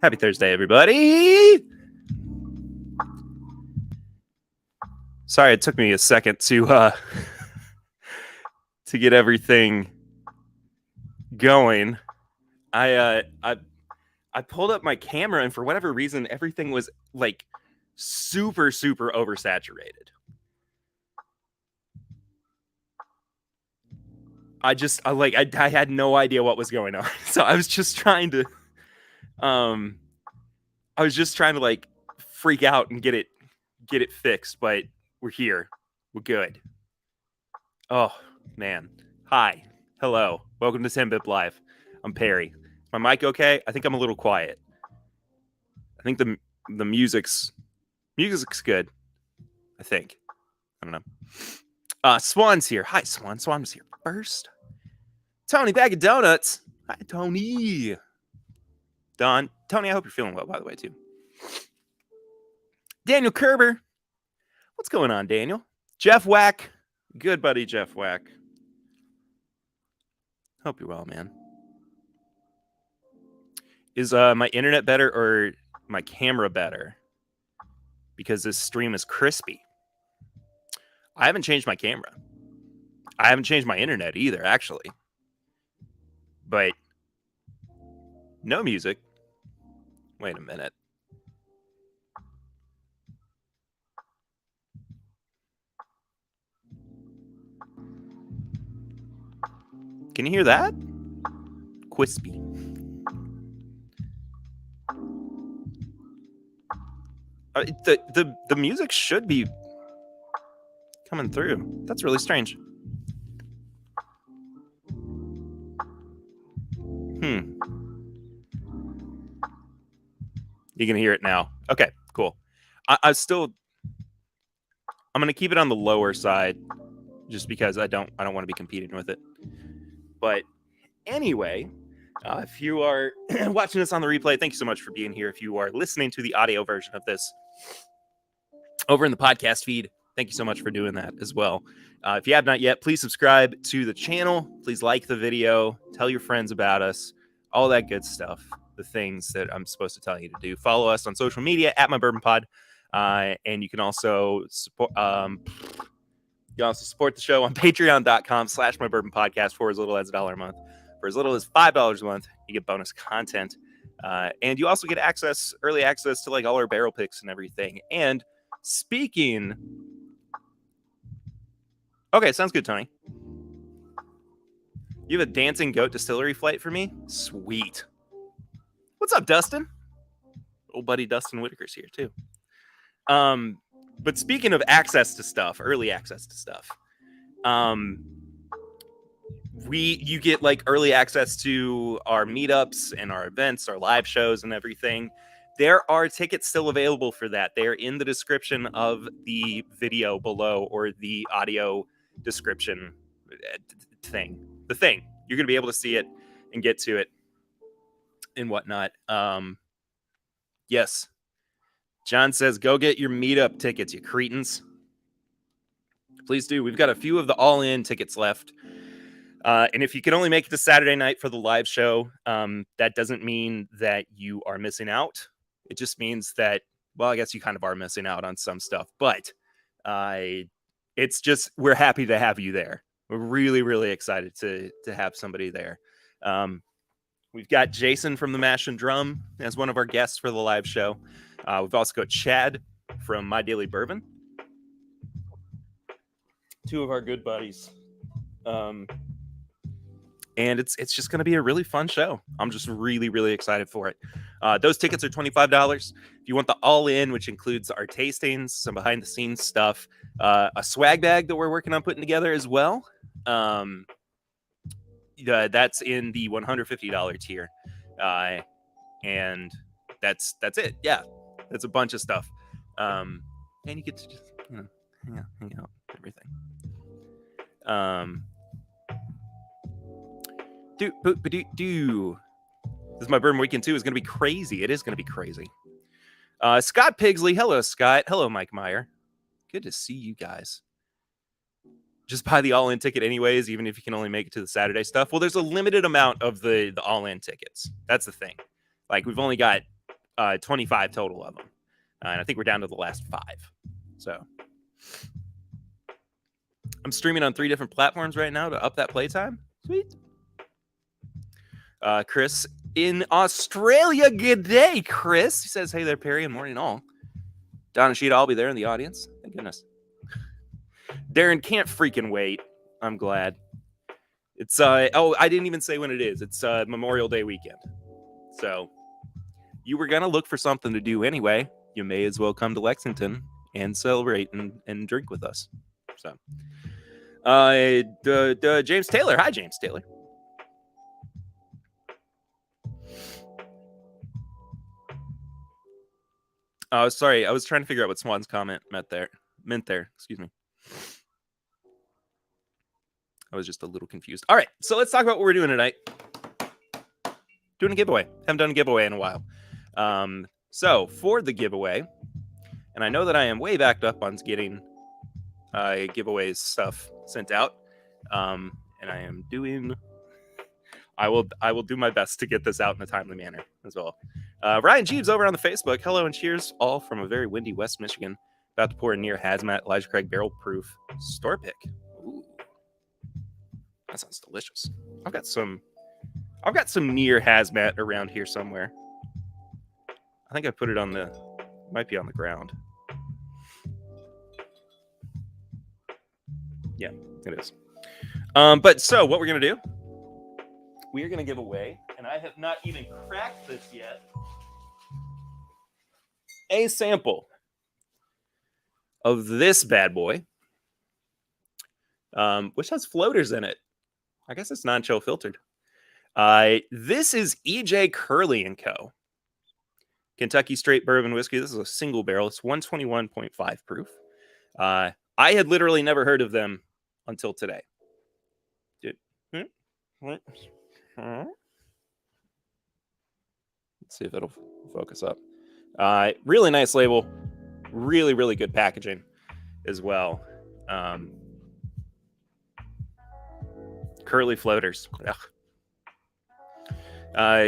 Happy Thursday, everybody. Sorry, it took me a second to get everything going. I pulled up my camera, and for whatever reason, everything was like super oversaturated. I had no idea what was going on, so I was just trying to like freak out and get it fixed, but we're here. We're good. Oh man. Hi. Hello. Welcome to TIMBP Live. I'm Perry. Is my mic okay? I think I'm a little quiet. I think the music's good. I think. I don't know. Swan's here. Hi, Swan. Swan was here first. Tony, bag of donuts. Hi, Tony. Don. Tony, I hope you're feeling well, by the way, too. Daniel Kerber. What's going on, Daniel? Jeff Wack. Good buddy, Jeff Wack. Hope you're well, man. Is my internet better or my camera better? Because this stream is crispy. I haven't changed my camera. I haven't changed my internet either, actually. But no music. Wait a minute. Can you hear that? Crispy. The music should be coming through. That's really strange. You can hear it now. Okay, cool. I'm gonna keep it on the lower side, just because I don't want to be competing with it. But anyway, if you are watching this on the replay, thank you so much for being here. If you are listening to the audio version of this over in the podcast feed, thank you so much for doing that as well. If you have not yet, please subscribe to the channel. Please like the video. Tell your friends about us. All that good stuff. The things that I'm supposed to tell you to do. Follow us on social media at MyBourbonPod. And you can also support the show on patreon.com/MyBourbonPodcast for as little as $1 a month. For as little as $5 a month, you get bonus content. And you also get early access to like all our barrel picks and everything. And speaking... Okay, sounds good, Tony. You have a Dancing Goat Distillery flight for me? Sweet. What's up, Dustin? Old buddy Dustin Whitaker's here, too. But speaking of access to stuff, early access to stuff, you get like early access to our meetups and our events, our live shows and everything. There are tickets still available for that. They're in the description of the video below, or the audio description thing. The thing. You're going to be able to see it and get to it and whatnot. Yes. John says, go get your meetup tickets, you cretins. Please do. We've got a few of the all-in tickets left. And if you can only make it to Saturday night for the live show, that doesn't mean that you are missing out. It just means that, well, I guess you kind of are missing out on some stuff. But it's just, we're happy to have you there. We're really excited to have somebody there. We've got Jason from the Mash and Drum as one of our guests for the live show. We've also got Chad from My Daily Bourbon. Two of our good buddies. And it's just going to be a really fun show. I'm just really excited for it. Those tickets are $25. If you want the all-in, which includes our tastings, some behind-the-scenes stuff, a swag bag that we're working on putting together as well, that's in the $150 tier. And that's it. Yeah, that's a bunch of stuff. And you get to just hang out, everything. This is my Bourbon Weekend 2 is going to be crazy. It is going to be crazy. Scott Pigsley. Hello, Scott. Hello, Mike Meyer. Good to see you guys. Just buy the all-in ticket anyways, even if you can only make it to the Saturday stuff. Well, there's a limited amount of the all-in tickets. That's the thing. Like, we've only got 25 total of them. And I think we're down to the last 5. So I'm streaming on 3 different platforms right now to up that playtime. Sweet. Chris in Australia. Good day, Chris. He says, hey there, Perry, and morning all. Don and Sheeta, I'll be there in the audience. Thank goodness. Darren can't freaking wait. I'm glad. It's I didn't even say when it is. It's Memorial Day weekend. So you were gonna look for something to do anyway. You may as well come to Lexington and celebrate and drink with us. So James Taylor. Hi, James Taylor. Oh, sorry. I was trying to figure out what Swan's comment meant there. Excuse me. I was just a little confused. All right, so let's talk about what we're doing tonight. Doing a giveaway. Haven't done a giveaway in a while. So for the giveaway, and I know that I am way backed up on getting giveaways stuff sent out, and I am doing. I will do my best to get this out in a timely manner as well. Ryan Jeeves over on the Facebook. Hello and cheers, all from a very windy West Michigan. About to pour a near hazmat Elijah Craig barrel proof store pick. Ooh, that sounds delicious. I've got some near hazmat around here somewhere. I think I put it on might be on the ground. Yeah, it is. But so what we're gonna do? We are gonna give away, and I have not even cracked this yet, a sample of this bad boy, which has floaters in it. I guess it's non-chill filtered. This is EJ Curley & Co. Kentucky Straight Bourbon Whiskey. This is a single barrel. It's 121.5 proof. I had literally never heard of them until today. Let's see if it'll focus up. Really nice label. Really, really good packaging as well. Curly floaters.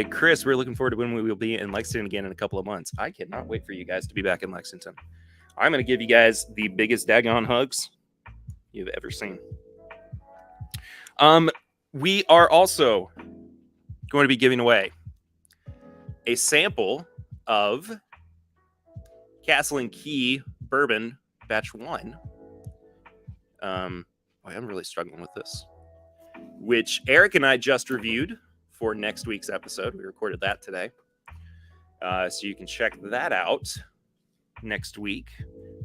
Chris, we're looking forward to when we will be in Lexington again in a couple of months. I cannot wait for you guys to be back in Lexington. I'm going to give you guys the biggest daggone hugs you've ever seen. We are also going to be giving away a sample of Castle and Key Bourbon Batch 1. I'm really struggling with this. Which Eric and I just reviewed for next week's episode. We recorded that today. So you can check that out next week.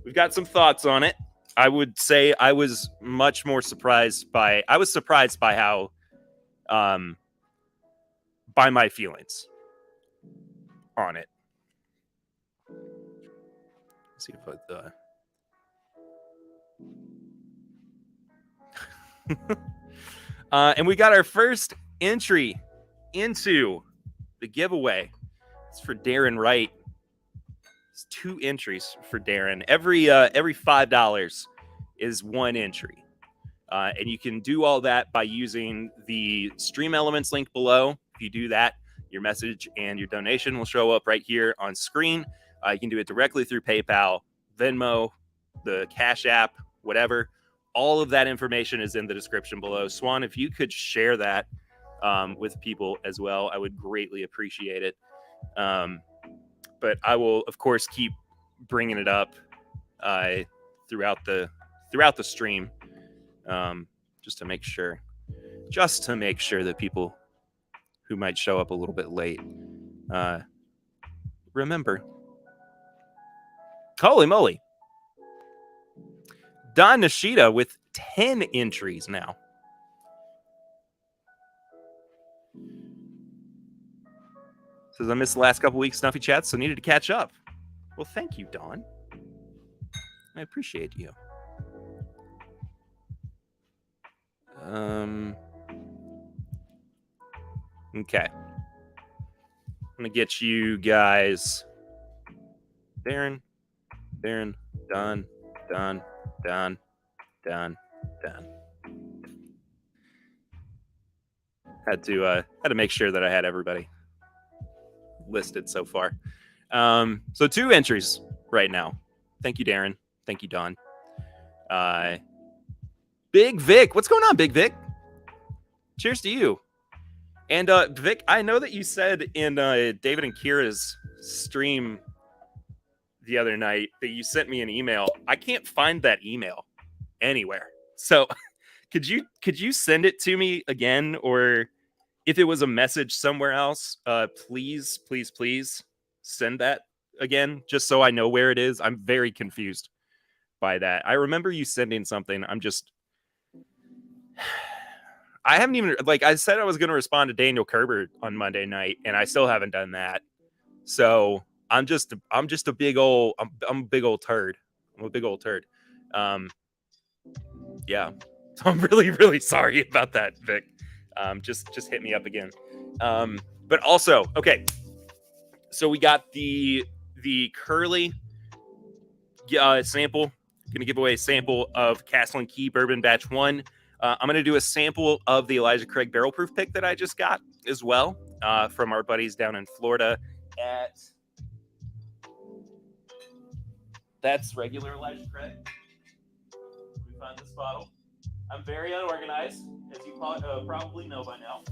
We've got some thoughts on it. I would say I was much more surprised by... I was surprised by how... by my feelings on it. Let's see if and we got our first entry into the giveaway. It's for Darren Wright. It's 2 entries for Darren. Every $5 is 1 entry. And you can do all that by using the Stream Elements link below. If you do that, your message and your donation will show up right here on screen. You can do it directly through PayPal, Venmo, the CashApp, whatever. All of that information is in the description below. Swan, if you could share that with people as well, I would greatly appreciate it. But I will, of course, keep bringing it up throughout the stream, just to make sure that people who might show up a little bit late remember. Holy moly! Don Nishida with 10 entries now. Says I missed the last couple weeks Snuffy Chats, so needed to catch up. Well, thank you, Don. I appreciate you. Okay. I'm gonna get you guys. Darren, Don. Had to make sure that I had everybody listed so far. So 2 entries right now. Thank you, Darren. Thank you, Don. Big Vic. What's going on, Big Vic? Cheers to you. And Vic, I know that you said in David and Kira's stream the other night that you sent me an email. I can't find that email anywhere. So could you send it to me again, or if it was a message somewhere else, please send that again, just so I know where it is. I'm very confused by that. I remember you sending something. I haven't even, like I said, I was going to respond to Daniel Kerber on Monday night, and I still haven't done that. So I'm a big old turd. I'm a big old turd. Yeah. So I'm really sorry about that, Vic. Just hit me up again. But also, okay. So we got the Curley sample. Going to give away a sample of Castle and Key Bourbon Batch 1. I'm going to do a sample of the Elijah Craig Barrel Proof pick that I just got as well from our buddies down in Florida that's regular Elijah Craig. We found this bottle. I'm very unorganized, as you probably know by now.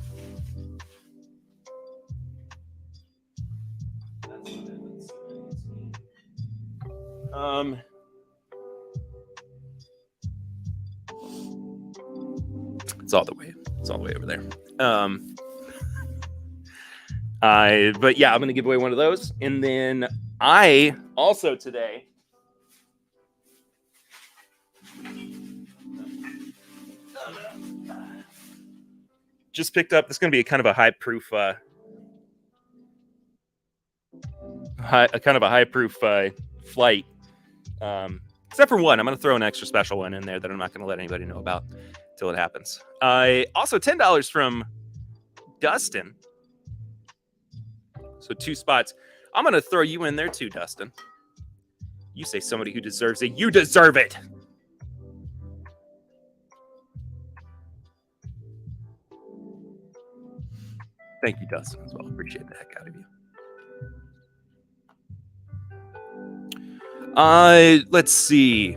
That's what it is. It's all the way over there. But yeah, I'm gonna give away one of those, and then I also today just picked up. This is gonna be a kind of a high proof, flight. Except for one, I'm gonna throw an extra special one in there that I'm not gonna let anybody know about till it happens. Also $10 from Dustin. So 2 spots. I'm going to throw you in there too, Dustin. You say somebody who deserves it. You deserve it. Thank you, Dustin, as well. Appreciate the heck out of you. Let's see.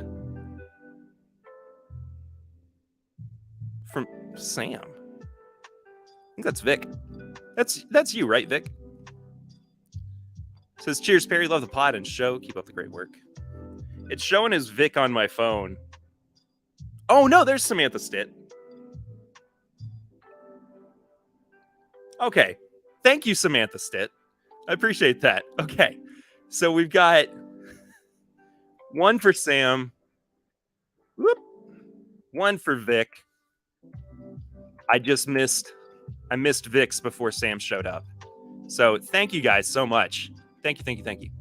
From Sam. I think that's Vic. That's you, right, Vic? Says, cheers, Perry. Love the pod and show. Keep up the great work. It's showing as Vic on my phone. Oh, no, there's Samantha Stitt. Okay. Thank you, Samantha Stitt. I appreciate that. Okay. So we've got 1 for Sam. Whoop. 1 for Vic. I missed Vic's before Sam showed up. So thank you guys so much. Thank you.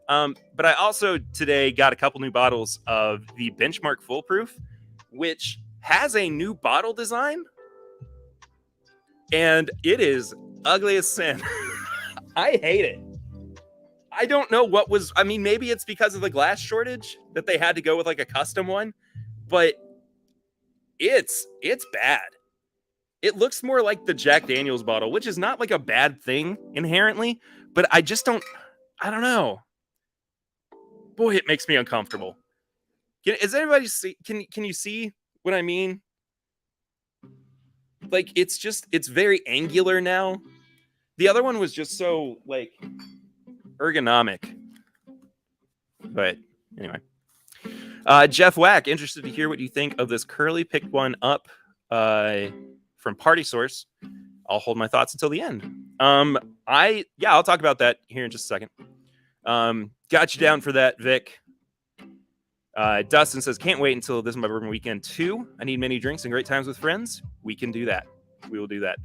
But I also today got a couple new bottles of the Benchmark Foolproof, which has a new bottle design, and it is ugly as sin. I hate it. I don't know what was, I mean, maybe it's because of the glass shortage that they had to go with like a custom one, but it's bad. It looks more like the Jack Daniels bottle, which is not like a bad thing inherently, but I don't know. Boy, it makes me uncomfortable. Is everybody see? Can you see what I mean? Like, it's very angular now. The other one was just so like ergonomic. But anyway, Jeff Wack, interested to hear what you think of this Curley. Picked one up from Party Source. I'll hold my thoughts until the end. I'll talk about that here in just a second. Got you down for that, Vic. Dustin says, can't wait until this is my bourbon weekend too. I need many drinks and great times with friends. We can do that. We will do that.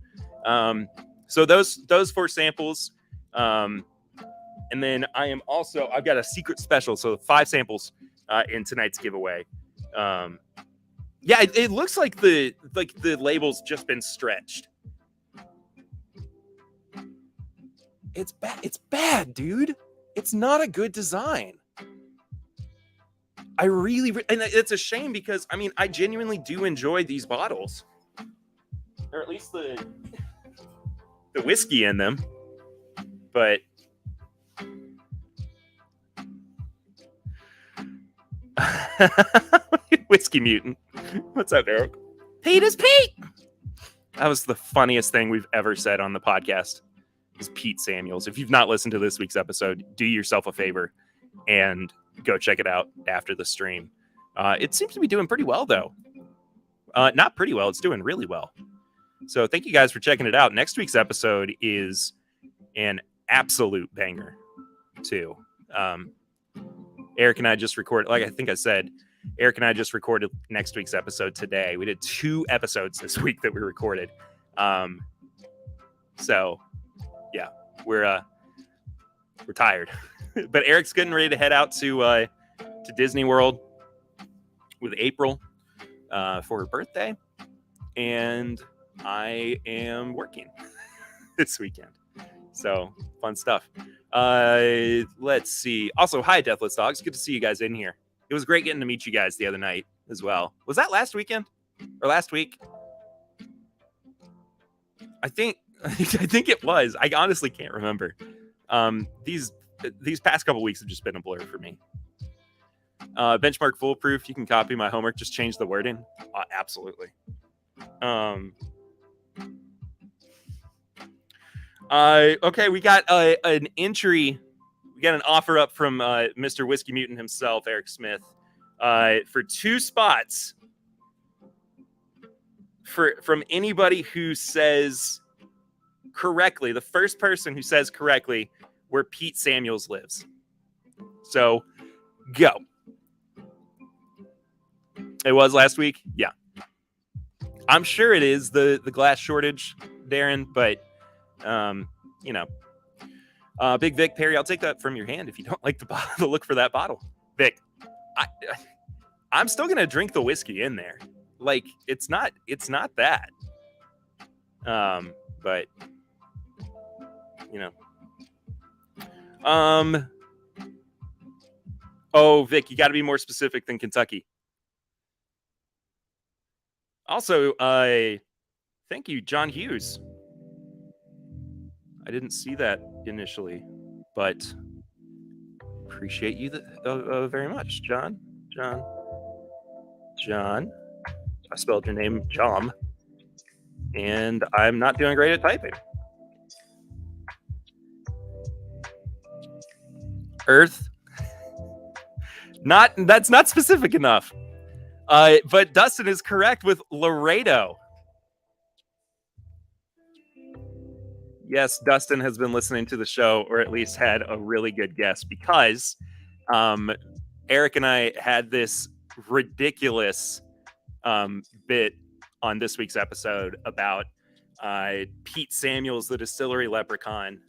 So those 4 samples. And then I've got a secret special. So 5 samples in tonight's giveaway. It looks like the label's just been stretched. It's bad. It's bad, dude. It's not a good design. And it's a shame because I genuinely do enjoy these bottles, or at least the whiskey in them. But Whiskey Mutant. What's up, Eric? Pete is Pete. That was the funniest thing we've ever said on the podcast. Is Pete Samuels. If you've not listened to this week's episode, do yourself a favor and go check it out after the stream. It seems to be doing pretty well, though. Not pretty well. It's doing really well. So thank you guys for checking it out. Next week's episode is an absolute banger, too. Eric and I just recorded, like I think I said, Eric and I just recorded next week's episode today. We did 2 episodes this week that we recorded. So, yeah, we're tired. But Eric's getting ready to head out to Disney World with April for her birthday. And I am working this weekend. So, fun stuff. Let's see. Also, hi, Deathless Dogs. Good to see you guys in here. It was great getting to meet you guys the other night as well. Was that last weekend or last week? I think it was. I honestly can't remember. These past couple weeks have just been a blur for me. Benchmark Foolproof. You can copy my homework. Just change the wording. Absolutely. Okay, we got an entry. We got an offer up from Mr. Whiskey Mutant himself, Eric Smith, for 2 spots from anybody who says correctly, the first person who says correctly where Pete Samuels lives. So, go. It was last week? Yeah. I'm sure it is the glass shortage, Darren, but, you know. Big Vic, Perry, I'll take that from your hand if you don't like the look for that bottle. Vic, I'm still going to drink the whiskey in there. Like, it's not that. But, you know. Oh, Vic, you got to be more specific than Kentucky. Also, thank you, John Hughes. I didn't see that initially, but appreciate you very much, John. I spelled your name Jom, and I'm not doing great at typing. Earth. That's not specific enough. But Dustin is correct with Laredo. Yes, Dustin has been listening to the show, or at least had a really good guess, because Eric and I had this ridiculous bit on this week's episode about Pete Samuels, the distillery leprechaun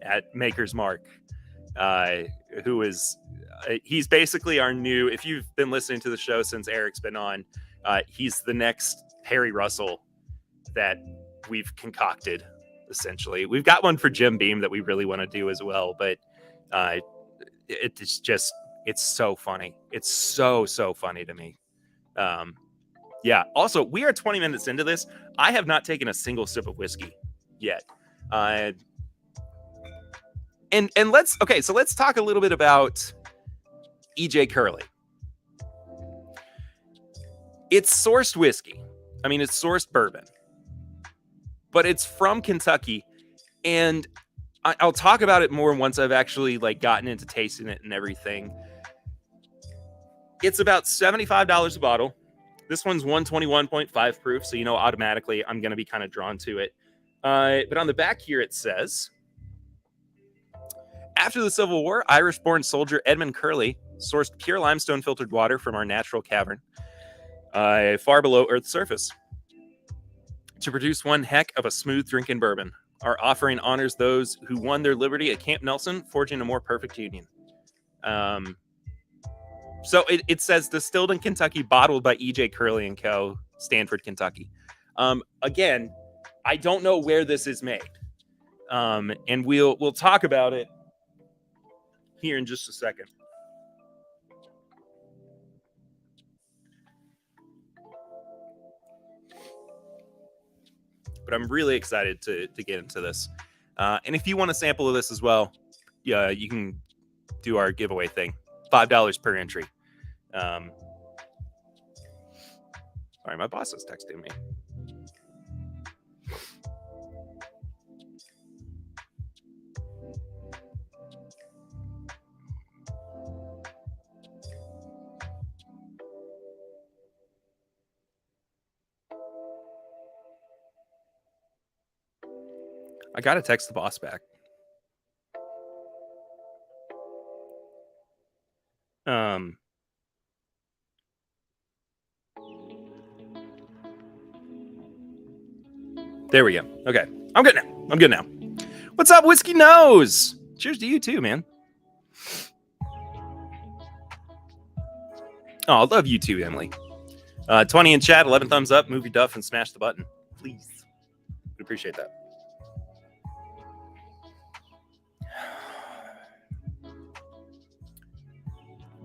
at Maker's Mark, who is he's basically our new, if you've been listening to the show since Eric's been on, he's the next Perry Russell that we've concocted. Essentially, we've got one for Jim Beam that we really want to do as well, but it's so funny. It's so funny to me. Yeah. Also, we are 20 minutes into this. I have not taken a single sip of whiskey yet. And let's talk a little bit about EJ Curley. It's sourced whiskey. I mean, it's sourced bourbon. But it's from Kentucky, and I'll talk about it more once I've actually gotten into tasting it and everything. It's about $75 a bottle. This one's 121.5 proof, so automatically I'm going to be kind of drawn to it. But on the back here it says, after the Civil War, Irish-born soldier Edmund Curley sourced pure limestone filtered water from our natural cavern, far below Earth's surface, to produce one heck of a smooth drinking bourbon. Our offering honors those who won their liberty at Camp Nelson, forging a more perfect union. So it says distilled in Kentucky, bottled by EJ Curley & Co., Stanford, Kentucky. Again, I don't know where this is made. And we'll talk about it here in just a second. But I'm really excited to get into this. And if you want a sample of this as well, yeah, you can do our giveaway thing. $5 per entry. Sorry, my boss is texting me. I gotta text the boss back. There we go. Okay, I'm good now. What's up, Whiskey Nose? Cheers to you too, man. Oh, I love you too, Emily. 20 in chat, 11 thumbs up, movie duff, and smash the button, please. We'd appreciate that.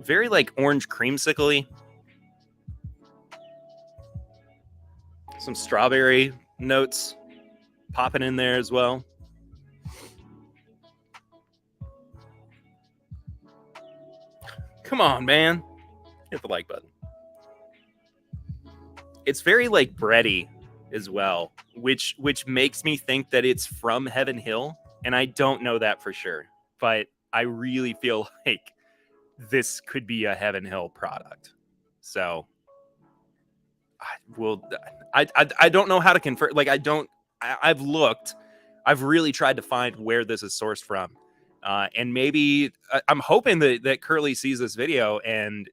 Very like orange creamsicle-y. Some strawberry notes popping in there as well. Come on, man. Hit the like button. It's very like bready as well, which makes me think that it's from Heaven Hill, and I don't know that for sure, but I really feel like this could be a Heaven Hill product. So I don't know how to confirm. Like I've looked. I've really tried to find where this is sourced from. And maybe I'm hoping that Curley sees this video and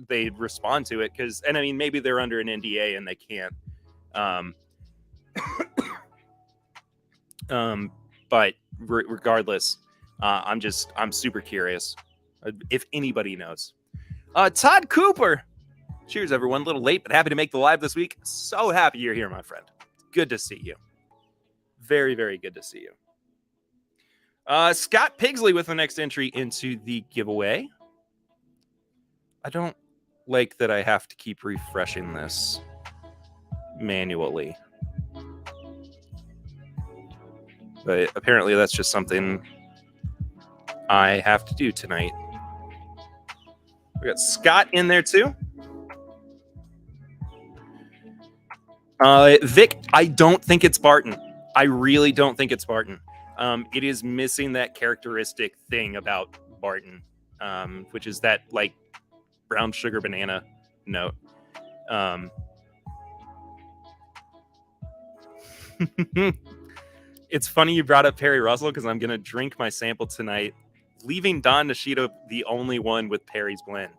they respond to it, because, and I mean, maybe they're under an NDA and they can't. But regardless, I'm super curious if anybody knows. Todd Cooper. Cheers, everyone. A little late, but happy to make the live this week. So happy you're here, my friend. Good to see you. Very, very good to see you. Scott Pigsley with the next entry into the giveaway. I don't like that I have to keep refreshing this manually, but apparently that's just something I have to do tonight. We got Scott in there too. Vic, I don't think it's Barton. I really don't think it's Barton. It is missing that characteristic thing about Barton, which is that like brown sugar banana note. It's funny you brought up Perry Russell, because I'm going to drink my sample tonight, leaving Don Nishida the only one with Perry's blend.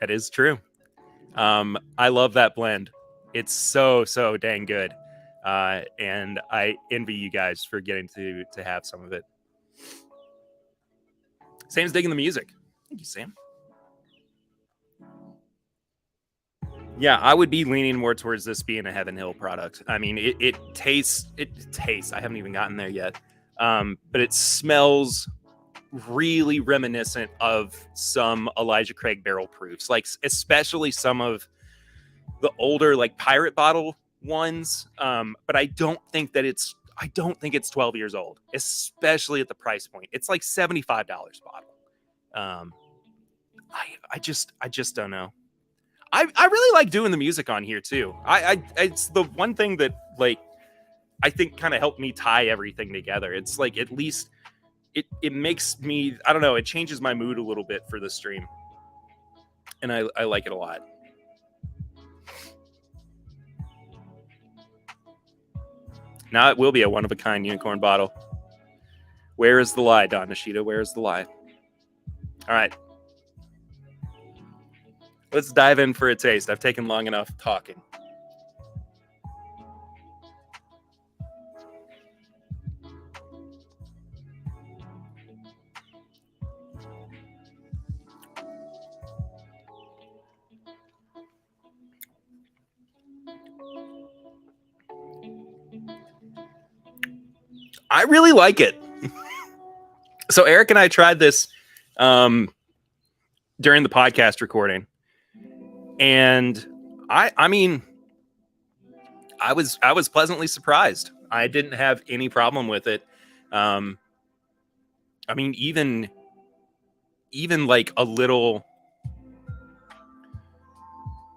That is true. I love that blend. It's so dang good. And I envy you guys for getting to have some of it. Sam's digging the music. Thank you, Sam. Yeah, I would be leaning more towards this being a Heaven Hill product. I mean, it tastes. I haven't even gotten there yet. But it smells really reminiscent of some Elijah Craig barrel proofs, like especially some of the older like pirate bottle ones. But I don't think it's 12 years old, especially at the price point. It's like $75 bottle. I just don't know. I really like doing the music on here too. It's the one thing that like I think kind of helped me tie everything together. It's like at least it makes me, I don't know, it changes my mood a little bit for the stream, and I like it a lot. Now it will be a one-of-a-kind unicorn bottle. Where is the lie, Don Nishida? Where is the lie? All right. Let's dive in for a taste. I've taken long enough talking. I really like it. So Eric and I tried this during the podcast recording, and I mean, I was pleasantly surprised. I didn't have any problem with it. I mean, even even like a little,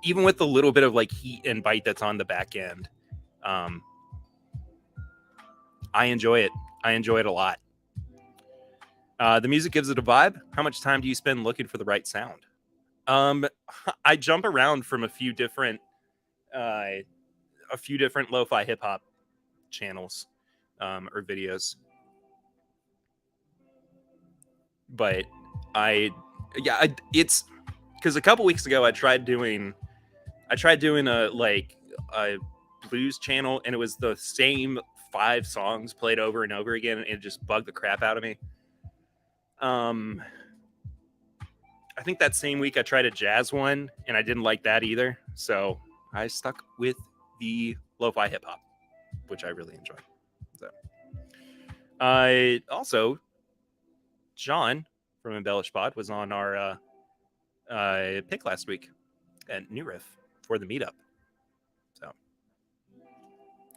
even with the little bit of like heat and bite that's on the back end, I enjoy it. I enjoy it a lot. The music gives it a vibe. How much time do you spend looking for the right sound? I jump around from a few different lo-fi hip hop channels or videos, but it's because a couple weeks ago I tried doing a blues channel, and it was the same 5 songs played over and over again, and it just bugged the crap out of me. I think that same week I tried a jazz one, and I didn't like that either. So I stuck with the lo-fi hip hop, which I really enjoy. So, also, John from Embellish Pod was on our pick last week at New Riff for the meetup. So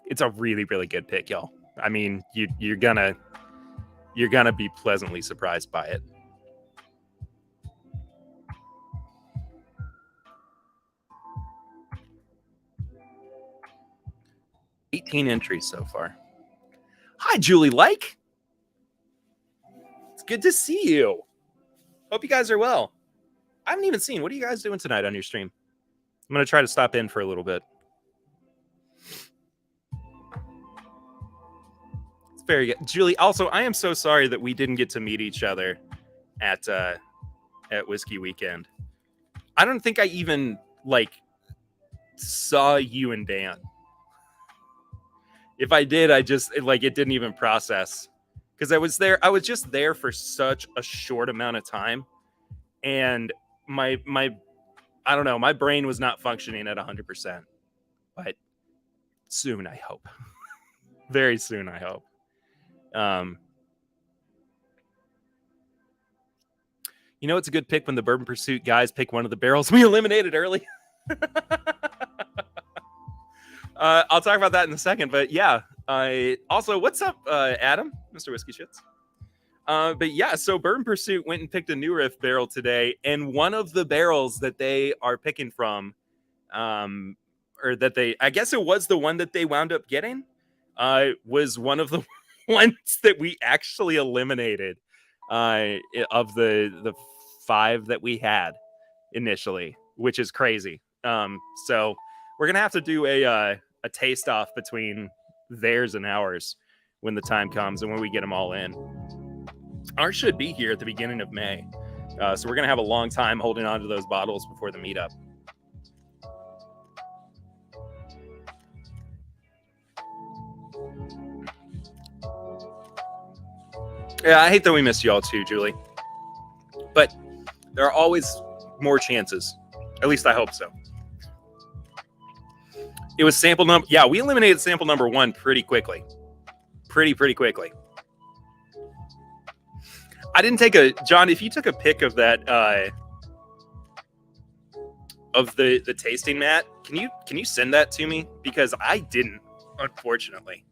it's a really, really good pick, y'all. I mean, you're gonna be pleasantly surprised by it. $18 entries so far. Hi, Julie Like. It's good to see you. Hope you guys are well. I haven't even seen. What are you guys doing tonight on your stream? I'm going to try to stop in for a little bit. It's very good. Julie, also, I am so sorry that we didn't get to meet each other at Whiskey Weekend. I don't think I even, saw you and Dan. If I did, it didn't even process. Because I was just there for such a short amount of time. And my I don't know, my brain was not functioning at 100%. But soon, I hope. Very soon, I hope. You know, it's a good pick when the Bourbon Pursuit guys pick one of the barrels we eliminated early. I'll talk about that in a second, but yeah. Also, what's up, Adam, Mr. Whiskey Shits? But yeah, so Bourbon Pursuit went and picked a New Riff barrel today, and one of the barrels that they are picking from, I guess it was the one that they wound up getting, was one of the ones that we actually eliminated, of the 5 that we had initially, which is crazy. So we're gonna have to do a taste off between theirs and ours when the time comes and when we get them all in. Ours should be here at the beginning of May, so we're gonna have a long time holding on to those bottles before the meetup. Yeah, I hate that we missed y'all too, Julie, but there are always more chances. At least I hope so. It was sample number. Yeah, we eliminated sample number 1 pretty quickly. Pretty quickly. I didn't take John, if you took a pic of that, of the tasting mat, can you send that to me? Because I didn't, unfortunately.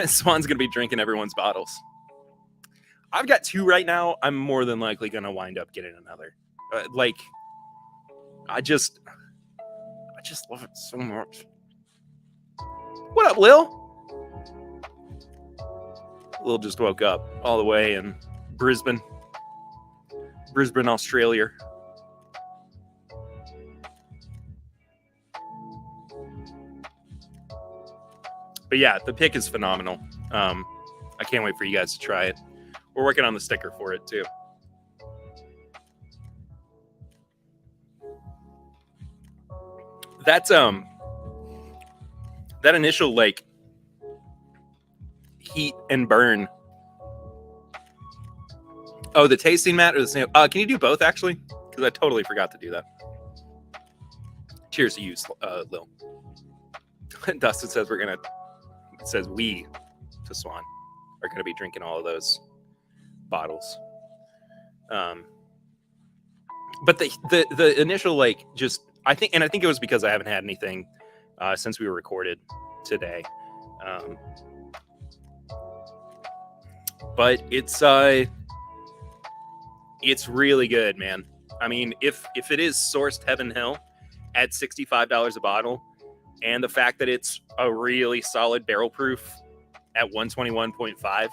Swan's going to be drinking everyone's bottles. I've got 2 right now. I'm more than likely going to wind up getting another. I just love it so much. What up, Lil? Lil just woke up all the way in Brisbane, Australia. But yeah, the pick is phenomenal. I can't wait for you guys to try it. We're working on the sticker for it too. That's that initial heat and burn. Oh, the tasting mat or the same? Can you do both actually? Because I totally forgot to do that. Cheers to you, Lil. Dustin says we to Swan are gonna be drinking all of those bottles. But the initial I think it was because I haven't had anything since we were recorded today. but it's really good, man. I mean, if it is sourced Heaven Hill at $65 a bottle, and the fact that it's a really solid barrel proof at 121.5,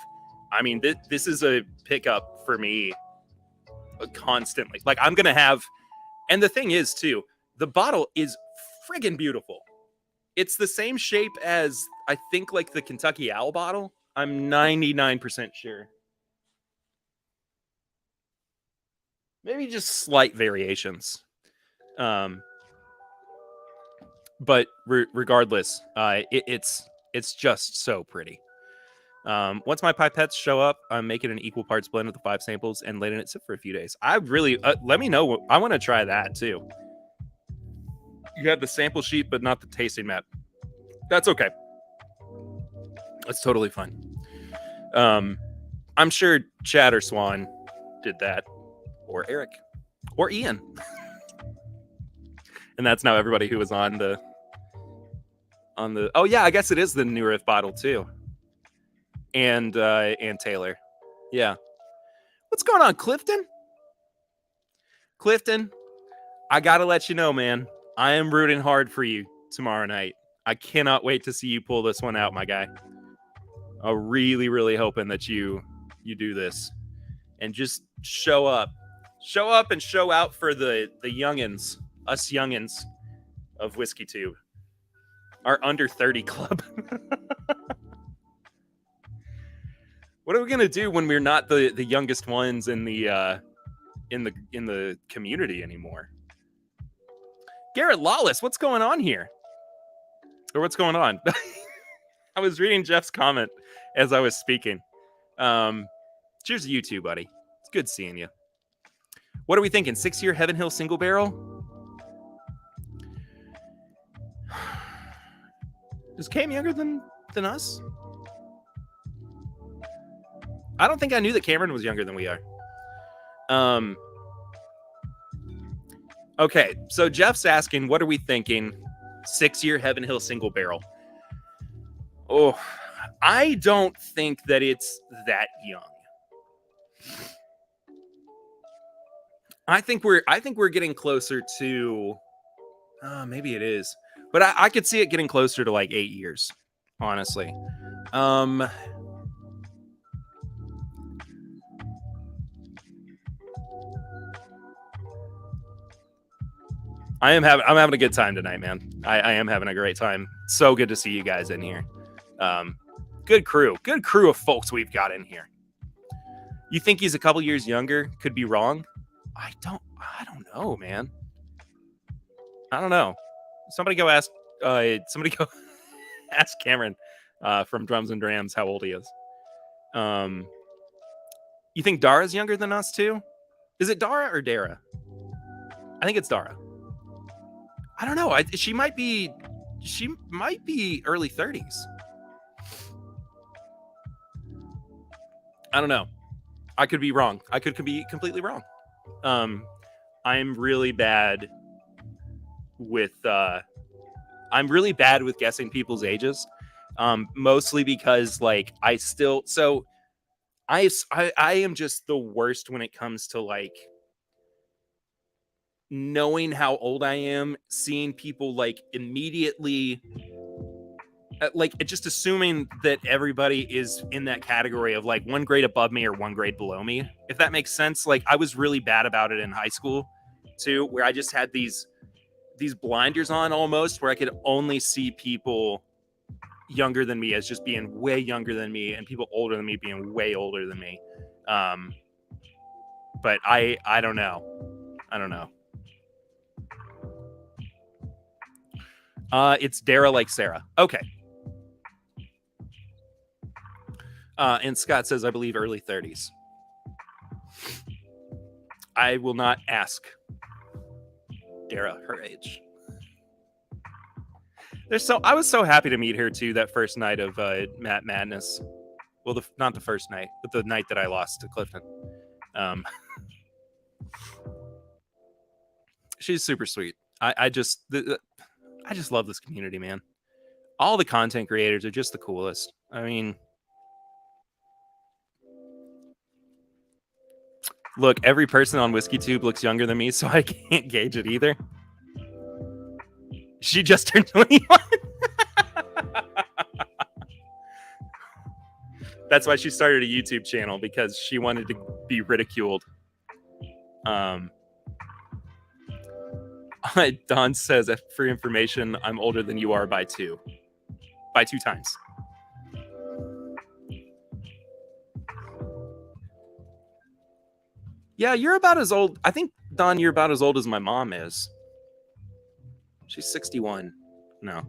I mean, this is a pickup for me constantly. Like, I'm gonna have, and the thing is too, the bottle is friggin' beautiful. It's the same shape as, I think, like the Kentucky Owl bottle. I'm 99% sure. Maybe just slight variations. But regardless, it's just so pretty. Once my pipettes show up, I'm making an equal parts blend of the 5 samples and letting it sit for a few days. I really, let me know. I want to try that too. You have the sample sheet, but not the tasting map. That's okay. That's totally fine. I'm sure Chad or Swan did that, or Eric, or Ian. And that's now everybody who was on the. Oh yeah, I guess it is the New Riff bottle too. And Taylor. Yeah. What's going on, Clifton? Clifton, I gotta let you know, man. I am rooting hard for you tomorrow night. I cannot wait to see you pull this one out, my guy. I'm really, really hoping that you do this and just show up and show out for the youngins, us youngins of Whiskey Tube, our under 30 club. What are we gonna do when we're not the youngest ones in the community anymore? Garrett Lawless, what's going on here? Or what's going on? I was reading Jeff's comment as I was speaking. Cheers to you too, buddy. It's good seeing you. What are we thinking? 6-year Heaven Hill single barrel? Is Cam younger than us? I don't think I knew that Cameron was younger than we are. Okay, so Jeff's asking, what are we thinking? 6-year Heaven Hill single barrel. Oh, I don't think that it's that young. I think we're getting closer to, maybe it is, but I could see it getting closer to like 8 years, honestly. I'm having a good time tonight, man. I am having a great time. So good to see you guys in here. Good crew of folks we've got in here. You think he's a couple years younger? Could be wrong. I don't know, man. I don't know. Somebody go ask Cameron from Drums and Drams how old he is. You think Dara's younger than us too? Is it Dara or Dara? I think it's Dara. I don't know. She might be early 30s. I don't know. I could be wrong. I could be completely wrong. I'm really bad with guessing people's ages. Mostly because like I am just the worst when it comes to like knowing how old I am, seeing people like immediately like just assuming that everybody is in that category of like 1 grade above me or 1 grade below me, if that makes sense. Like I was really bad about it in high school too, where I just had these blinders on almost, where I could only see people younger than me as just being way younger than me and people older than me being way older than me. But I don't know. It's Dara like Sarah. Okay. And Scott says, I believe early 30s. I will not ask Dara her age. I was so happy to meet her too that first night of Matt Madness. Well, not the first night, but the night that I lost to Clifton. She's super sweet. I just love this community, man. All the content creators are just the coolest. I mean, Look, every person on WhiskeyTube looks younger than me, so I can't gauge it either. She just turned 21. That's why she started a YouTube channel, because she wanted to be ridiculed. Don says, for information, I'm older than you are by 2 times. Yeah, you're about as old. I think, Don, you're about as old as my mom is. She's 61. No.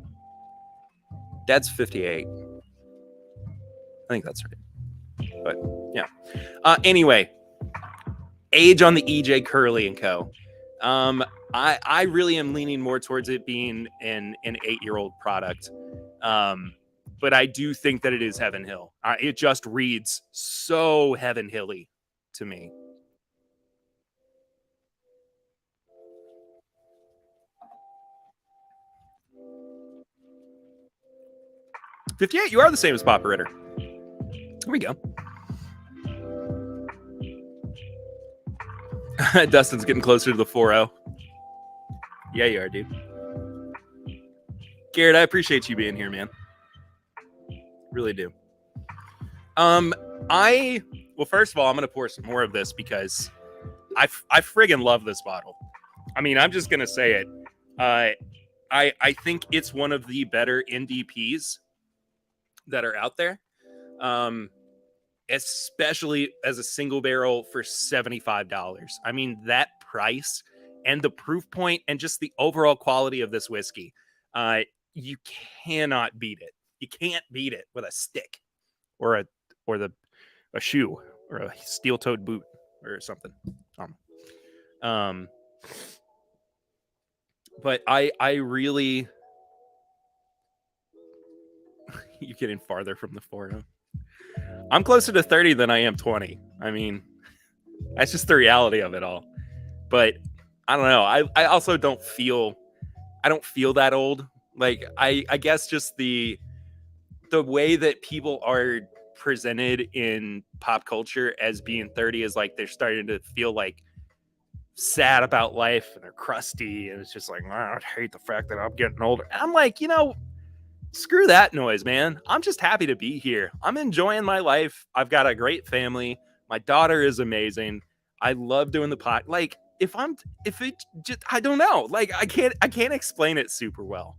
Dad's 58. I think that's right. But yeah. Anyway, age on the EJ Curley and Co. I really am leaning more towards it being an 8-year-old product. But I do think that it is Heaven Hill. It just reads so Heaven Hilly to me. $58, you are the same as Papa Ritter. Here we go. Dustin's getting closer to the 4-0. Yeah, you are, dude. Garrett, I appreciate you being here, man. Really do. Well, first of all, I'm gonna pour some more of this because I friggin' love this bottle. I mean, I'm just gonna say it. I think it's one of the better NDPs that are out there. Especially as a single barrel for $75. I mean, that price and the proof point and just the overall quality of this whiskey, you cannot beat it. You can't beat it with a stick or a shoe or a steel-toed boot or something. But I really you're getting farther from the 4-0. I'm closer to 30 than I am 20. I mean, that's just the reality of it all. But I don't know. I also don't feel that old. Like I guess just the way that people are presented in pop culture as being 30 is like they're starting to feel like sad about life and they're crusty and it's just like, I hate the fact that I'm getting older. And I'm like, screw that noise, man. I'm just happy to be here. I'm enjoying my life. I've got a great family. My daughter is amazing. I love doing the pot. Like I don't know. Like I can't explain it super well.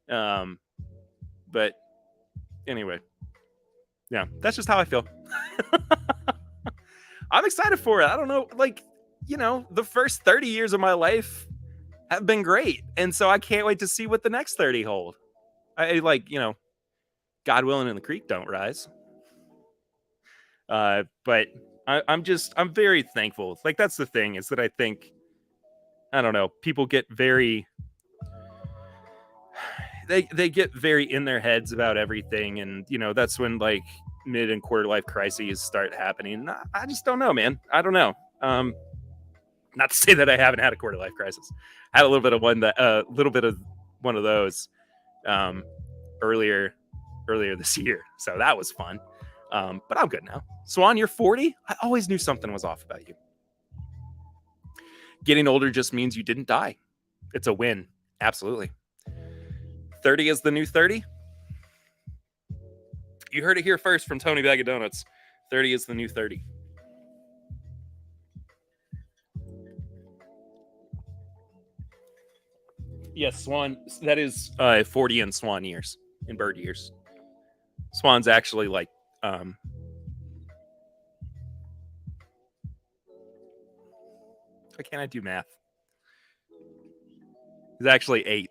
But anyway, yeah, that's just how I feel. I'm excited for it. I don't know. Like, the first 30 years of my life have been great. And so I can't wait to see what the next 30 hold. I like, God willing and the creek don't rise. But I'm very thankful. Like, that's the thing is that I think, I don't know, people get very, they get very in their heads about everything. And, that's when like mid and quarter life crises start happening. I just don't know, man. I don't know. Not to say that I haven't had a quarter life crisis. I had a little bit of one of those earlier this year. So that was fun. But I'm good now. Swan, you're 40? I always knew something was off about you. Getting older just means you didn't die. It's a win. Absolutely. 30 is the new 30. You heard it here first from Tony Bag of Donuts. 30 is the new 30. Yes, Swan. That is 40 in Swan years, in bird years. Swan's actually like why can't I do math? It's actually 8.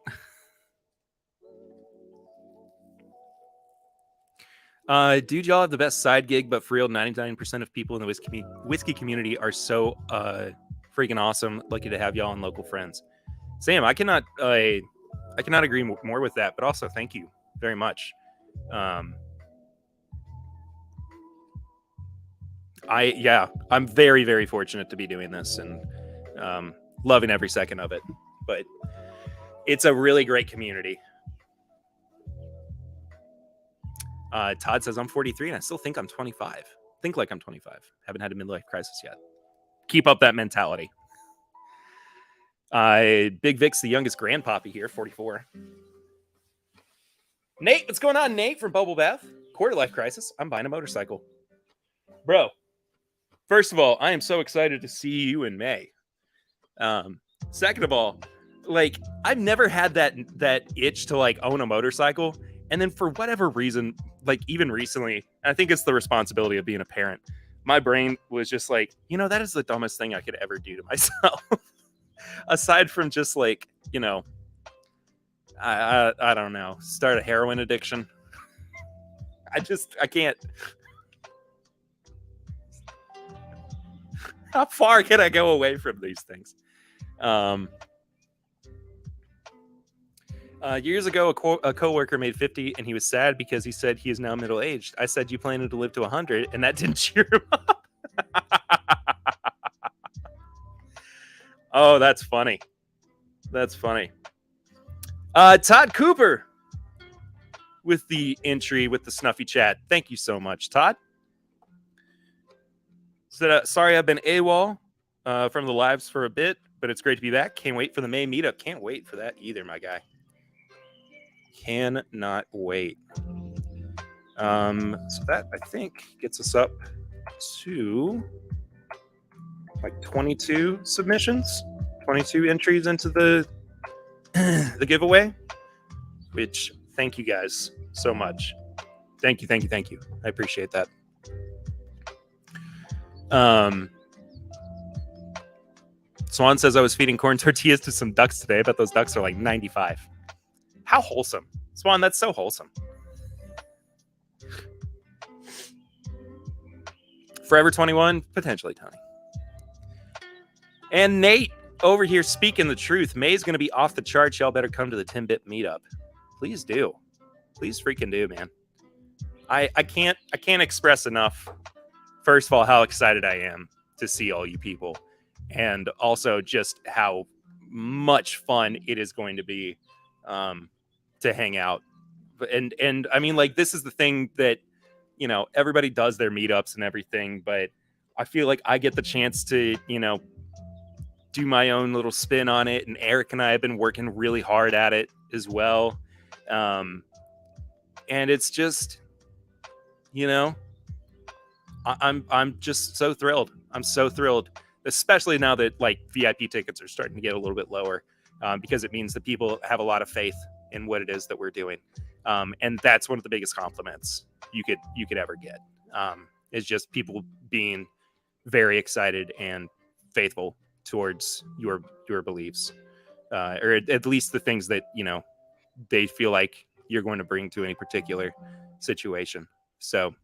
Dude, y'all have the best side gig, but for real, 99% of people in the whiskey community are so freaking awesome. Lucky to have y'all and local friends. Sam, I cannot agree more with that, but also thank you very much. I'm very, very fortunate to be doing this and loving every second of it. But it's a really great community. Todd says I'm 43 and I still think I'm 25. Think like I'm 25. Haven't had a midlife crisis yet. keep up that mentality. Big Vic's the youngest grandpappy here, 44. Nate, what's going on, Nate from Bubble Bath? Quarter life crisis. I'm buying a motorcycle. Bro, first of all, I am so excited to see you in May. Second of all, like, I've never had that itch to like own a motorcycle. And then for whatever reason, like even recently, I think it's the responsibility of being a parent. My brain was just like, you know, that is the dumbest thing I could ever do to myself. Aside from just like, you know, I don't know, start a heroin addiction. I can't. How far can I go away from these things? Years ago, a coworker made 50 and he was sad because he said he is now middle-aged. I said, you planning to live to 100, and that didn't cheer him up. Oh, that's funny. That's funny. Todd Cooper with the entry with the snuffy chat. Thank you so much, Todd. Said, sorry I've been AWOL from the lives for a bit, but it's great to be back. Can't wait for the May meetup. Can't wait for that either, my guy. Cannot wait. So that, I think, gets us up to like 22 submissions, 22 entries into the the giveaway, which thank you guys so much. Thank you. I appreciate that. Swan says I was feeding corn tortillas to some ducks today. I bet those ducks are like 95. How wholesome. Swan, that's so wholesome. Forever 21, potentially Tony. And Nate over here speaking the truth. May's going to be off the charts. Y'all better come to the TIMBP meetup. Please do. Please freaking do, man. I can't express enough, first of all, how excited I am to see all you people. And also just how much fun it is going to be to hang out. And I mean, like, this is the thing that, you know, everybody does their meetups and everything, but I feel like I get the chance to, you know, do my own little spin on it. And Eric and I have been working really hard at it as well. And it's just, you know, I'm just so thrilled. I'm so thrilled, especially now that like VIP tickets are starting to get a little bit lower, because it means that people have a lot of faith in what it is that we're doing. And that's one of the biggest compliments you could ever get, is just people being very excited and faithful towards your beliefs, or at least the things that, you know, they feel like you're going to bring to any particular situation. So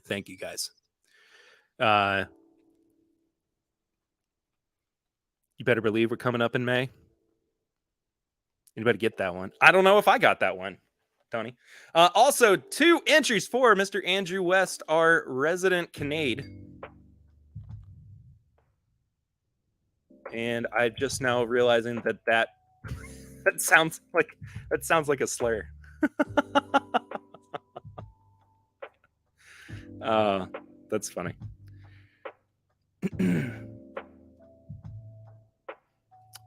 thank you guys. You better believe we're coming up in May. Anybody get that one? I don't know if I got that one, Tony. Also, 2 entries for Mr. Andrew West, our resident Canade. And I'm just now realizing that sounds like a slur. That's funny.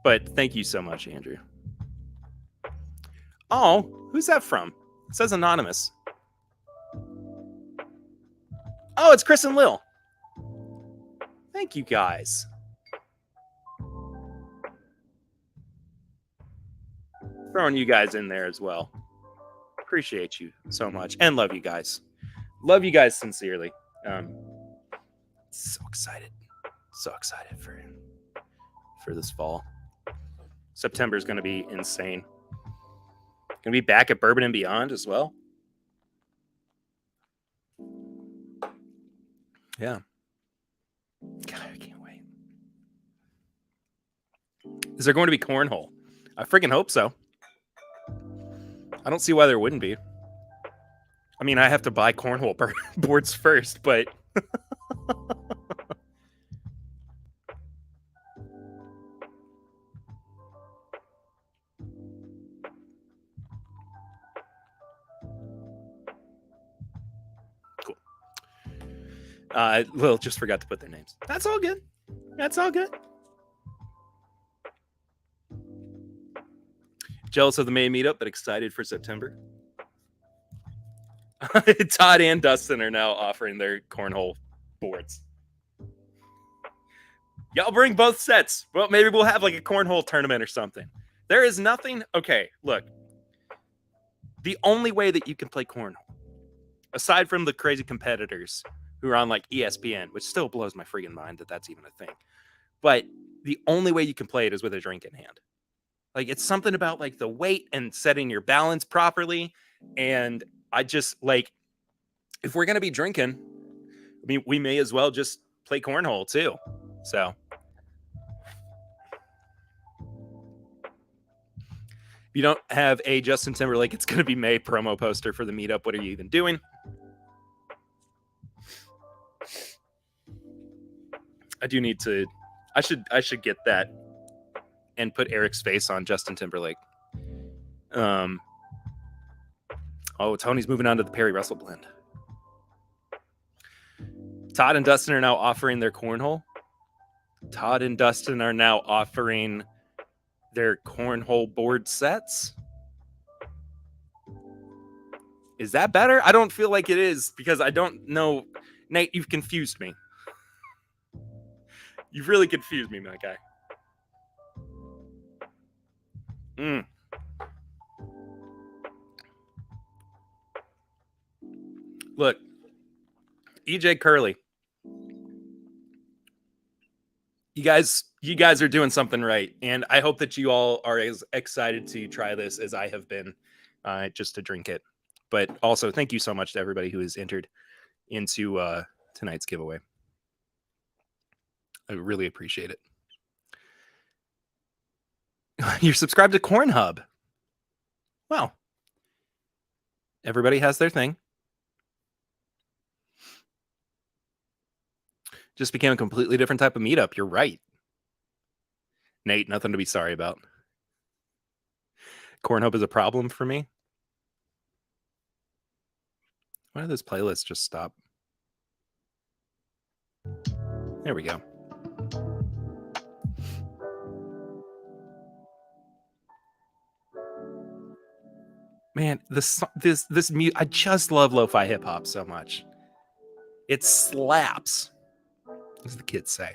But thank you so much, Andrew. Oh, who's that from? It says anonymous. Oh, it's Chris and Lil. Thank you guys. Throwing you guys in there as well. Appreciate you so much and love you guys. Love you guys sincerely. So excited for this fall. September is going to be insane. Going to be back at Bourbon and Beyond as well. Yeah. God, I can't wait. Is there going to be cornhole? I freaking hope so. I don't see why there wouldn't be. I mean, I have to buy cornhole boards first, but cool. Lil just forgot to put their names. That's all good. That's all good. Jealous of the May meetup, but excited for September. Todd and Dustin are now offering their cornhole boards. Y'all bring both sets. Well, maybe we'll have like a cornhole tournament or something. There is nothing. Okay, look. The only way that you can play cornhole, aside from the crazy competitors who are on like ESPN, which still blows my freaking mind that that's even a thing. But the only way you can play it is with a drink in hand. Like, it's something about like the weight and setting your balance properly. And I just like, if we're going to be drinking, I mean, we may as well just play cornhole too. So if you don't have a Justin Timberlake, it's going to be May promo poster for the meetup. What are you even doing? I do need to, I should get that and put Eric's face on Justin Timberlake. Oh, Tony's moving on to the Perry Russell blend. Todd and Dustin are now offering their cornhole. Todd and Dustin are now offering their cornhole board sets. Is that better? I don't feel like it is because I don't know. Nate, you've confused me. You've really confused me, my guy. Look, EJ Curley. You guys are doing something right, and I hope that you all are as excited to try this as I have been, just to drink it. But also, thank you so much to everybody who has entered into tonight's giveaway. I really appreciate it. You're subscribed to Corn Hub. Well, everybody has their thing. Just became a completely different type of meetup. You're right. Nate, nothing to be sorry about. Corn Hub is a problem for me. Why did this playlist just stop? There we go. Man, this mute. I just love lo-fi hip hop so much. It slaps, as the kids say.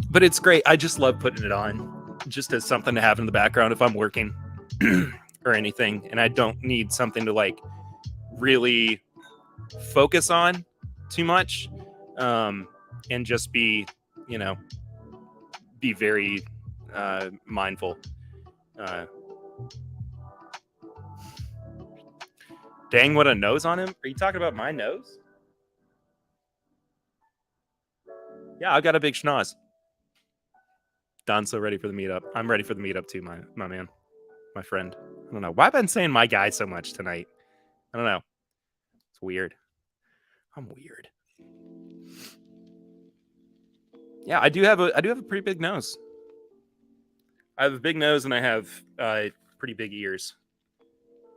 But it's great. I just love putting it on, just as something to have in the background if I'm working or anything, and I don't need something to like really focus on too much, and just be, be very mindful. Dang, what a nose on him. Are you talking about my nose? Yeah, I've got a big schnoz. Don's so ready for the meetup. I'm ready for the meetup too, my man, my friend. I don't know. Why have I been saying my guy so much tonight? I don't know. It's weird. I'm weird. Yeah, I do have a pretty big nose. I have a big nose and I have pretty big ears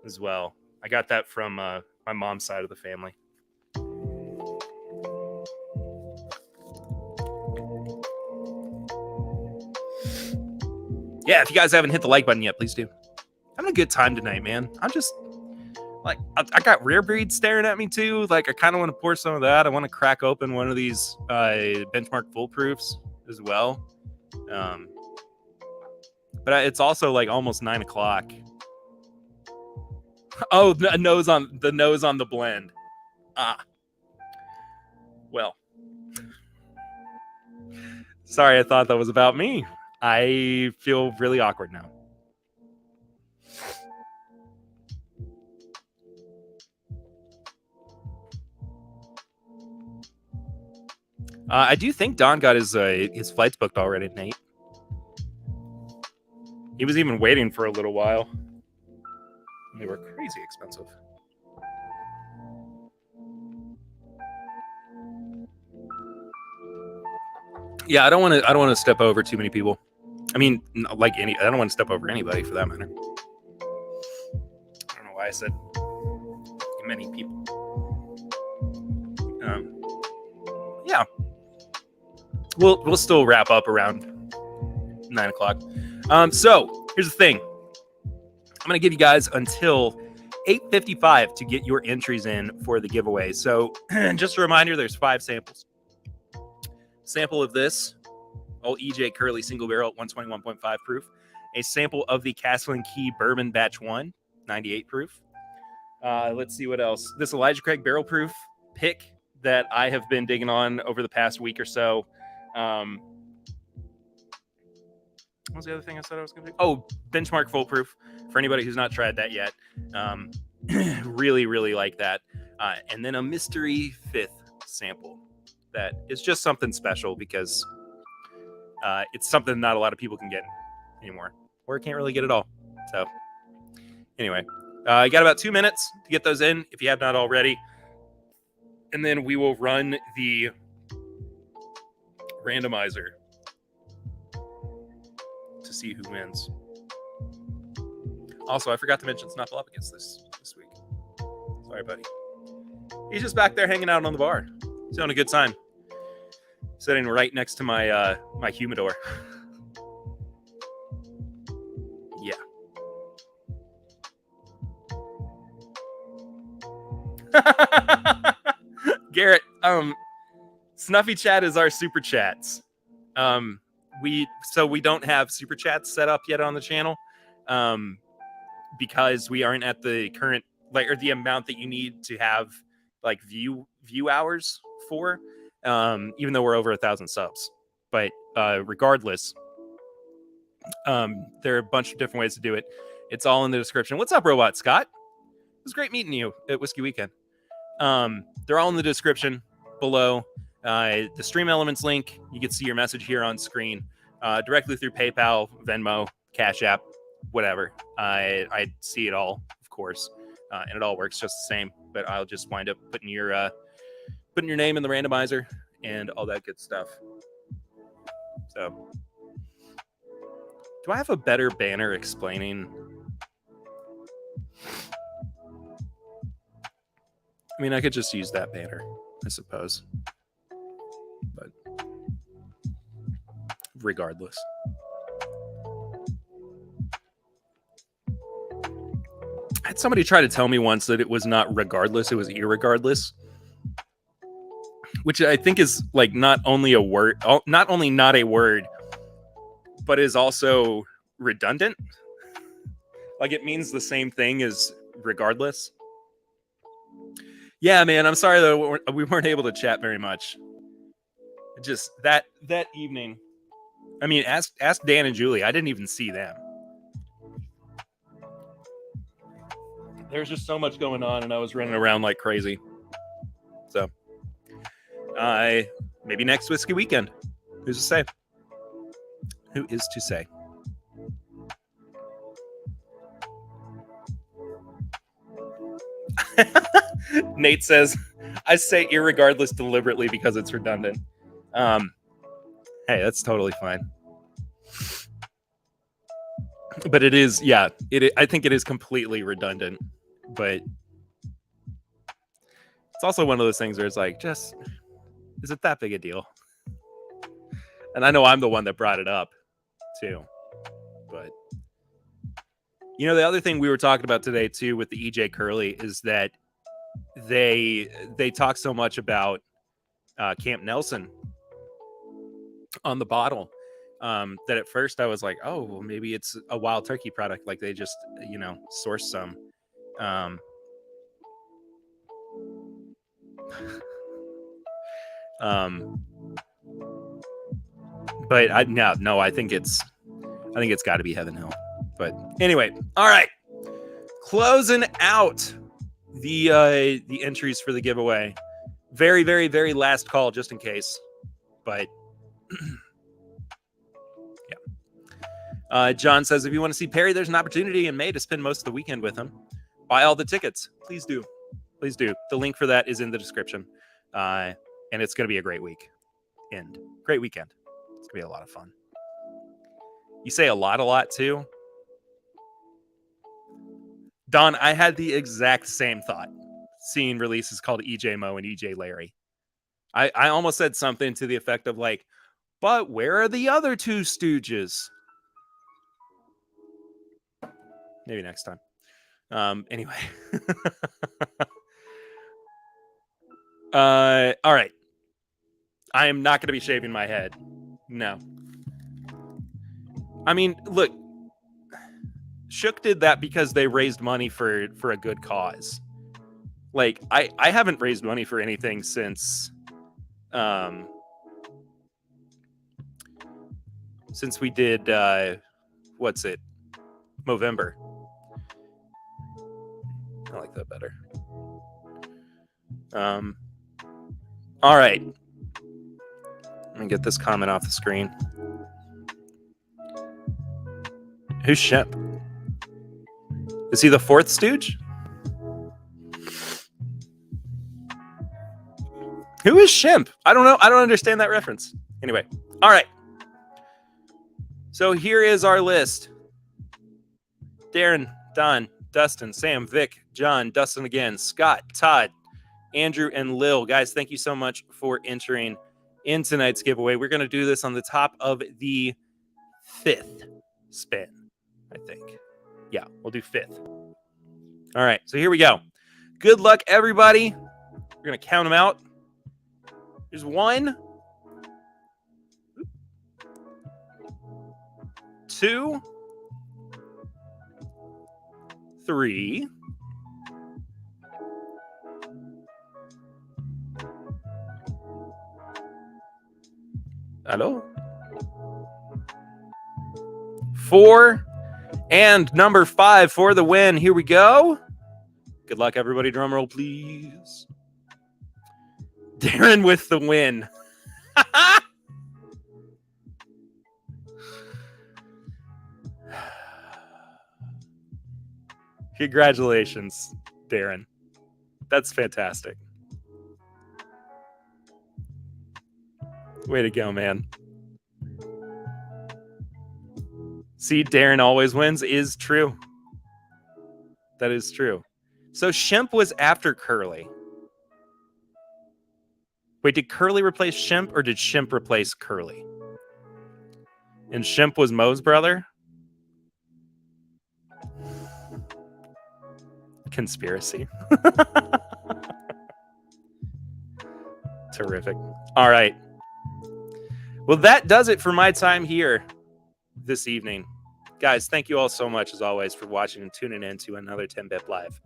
as well. I got that from my mom's side of the family. Yeah, if you guys haven't hit the like button yet, please do. I'm having a good time tonight, man. I'm just like, I got Rare Breed staring at me too. Like, I kind of want to pour some of that. I want to crack open one of these benchmark Foolproofs as well. But it's also like almost 9 o'clock. Oh, the nose on the blend. Well. Sorry, I thought that was about me. I feel really awkward now. I do think Don got his flights booked already, Nate. He was even waiting for a little while. They were crazy expensive. Yeah, I don't want to step over too many people. I mean, I don't want to step over anybody for that matter. I don't know why I said many people. Yeah. we'll still wrap up around 9 o'clock. So here's the thing. I'm going to give you guys until 8:55 to get your entries in for the giveaway. So just a reminder, there's 5 samples. Sample of this, old EJ Curley single barrel at 121.5 proof. A sample of the Castle and Key Bourbon Batch 1, 98 proof. Let's see what else. This Elijah Craig barrel proof pick that I have been digging on over the past week or so. What was the other thing I said I was going to do? Oh, Benchmark Foolproof. For anybody who's not tried that yet. Really, really like that. And then a mystery 5th sample that is just something special because it's something not a lot of people can get anymore, or can't really get at all. So anyway, you got about 2 minutes to get those in if you have not already. And then we will run the randomizer to see who wins. Also, I forgot to mention Snuffleupagus this week. Sorry, buddy. He's just back there hanging out on the bar. He's having a good time. Sitting right next to my my humidor. Yeah. Garrett, Snuffy Chat is our super chats. We don't have super chats set up yet on the channel. Because we aren't at the current or the amount that you need to have like view hours for, even though we're over 1,000 subs. But regardless, there are a bunch of different ways to do it. It's all in the description. What's up, Robot Scott? It was great meeting you at Whiskey Weekend. They're all in the description below. The Stream Elements link, you can see your message here on screen, directly through PayPal, Venmo, Cash App, whatever. I see it all, of course, and it all works just the same. But I'll just wind up putting your name in the randomizer and all that good stuff. So, do I have a better banner explaining? I mean, I could just use that banner, I suppose. But regardless. I had somebody try to tell me once that it was not regardless, it was irregardless. Which I think is like not only a word, not only not a word, but is also redundant. Like it means the same thing as regardless. Yeah, man, I'm sorry that we weren't able to chat very much. Just that evening. I mean, ask Dan and Julie. I didn't even see them. There's just so much going on, and I was running around like crazy. So, maybe next Whiskey Weekend. Who's to say? Who is to say? Nate says, I say irregardless deliberately because it's redundant. Hey, that's totally fine. But it is, yeah, I think it is completely redundant. But it's also one of those things where it's like, just, is it that big a deal? And I know I'm the one that brought it up, too. But, you know, the other thing we were talking about today, too, with the EJ Curley is that they talk so much about Camp Nelson on the bottle that at first I was like, oh, well, maybe it's a wild turkey product. Like they just, you know, source some. But I think it's got to be Heaven Hill. But anyway, all right, closing out the entries for the giveaway. Very, very, very last call, just in case. But yeah. John says, if you want to see Perry, there's an opportunity in May to spend most of the weekend with him. Buy all the tickets. Please do. Please do. The link for that is in the description. And it's going to be a great week. Great weekend. It's going to be a lot of fun. You say a lot too? Don, I had the exact same thought seeing releases called EJ Mo and EJ Larry. I almost said something to the effect of like, But where are the other two stooges? Maybe next time. Anyway. All right. I am not going to be shaving my head. No. I mean, look, Shook did that because they raised money for a good cause. Like, I haven't raised money for anything since we did Movember. I like that better. All right. Let me get this comment off the screen. Who's Shemp? Is he the fourth stooge? Who is Shemp? I don't know. I don't understand that reference. Anyway. All right. So here is our list. Darren, Don, Dustin, Sam, Vic, John, Dustin again, Scott, Todd, Andrew, and Lil. Guys, thank you so much for entering in tonight's giveaway. We're going to do this on the top of the 5th spin, I think. Yeah, we'll do 5th. All right, so here we go. Good luck, everybody. We're going to count them out. There's 1, 2, 3, 4, and number 5 for the win. Here we go. Good luck, everybody. Drum roll, please. Darren with the win. Congratulations, Darren. That's fantastic. Way to go, man. See, Darren always wins is true. That is true. So Shemp was after Curley. Wait, did Curley replace Shemp or did Shemp replace Curley? And Shemp was Moe's brother? Conspiracy. Terrific. All right. Well, that does it for my time here this evening. Guys, thank you all so much, as always, for watching and tuning in to another TIMBP Live.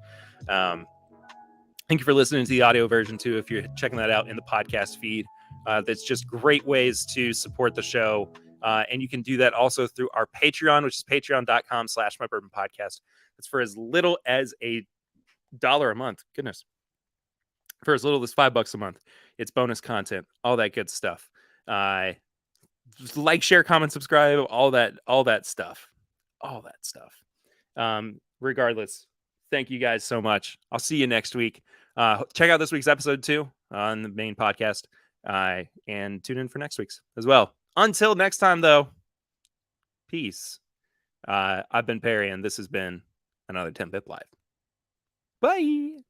Thank you for listening to the audio version, too, if you're checking that out in the podcast feed. That's just great ways to support the show. And you can do that also through our Patreon, which is patreon.com/mybourbonpodcast. It's for as little as $1 a month. Goodness. For as little as $5 a month. It's bonus content, all that good stuff. Like, share, comment, subscribe, all that stuff. Regardless, thank you guys so much. I'll see you next week. Check out this week's episode too on the main podcast, and tune in for next week's as well. Until next time, though, peace. I've been Perry, and this has been another TIMBP Live. Bye.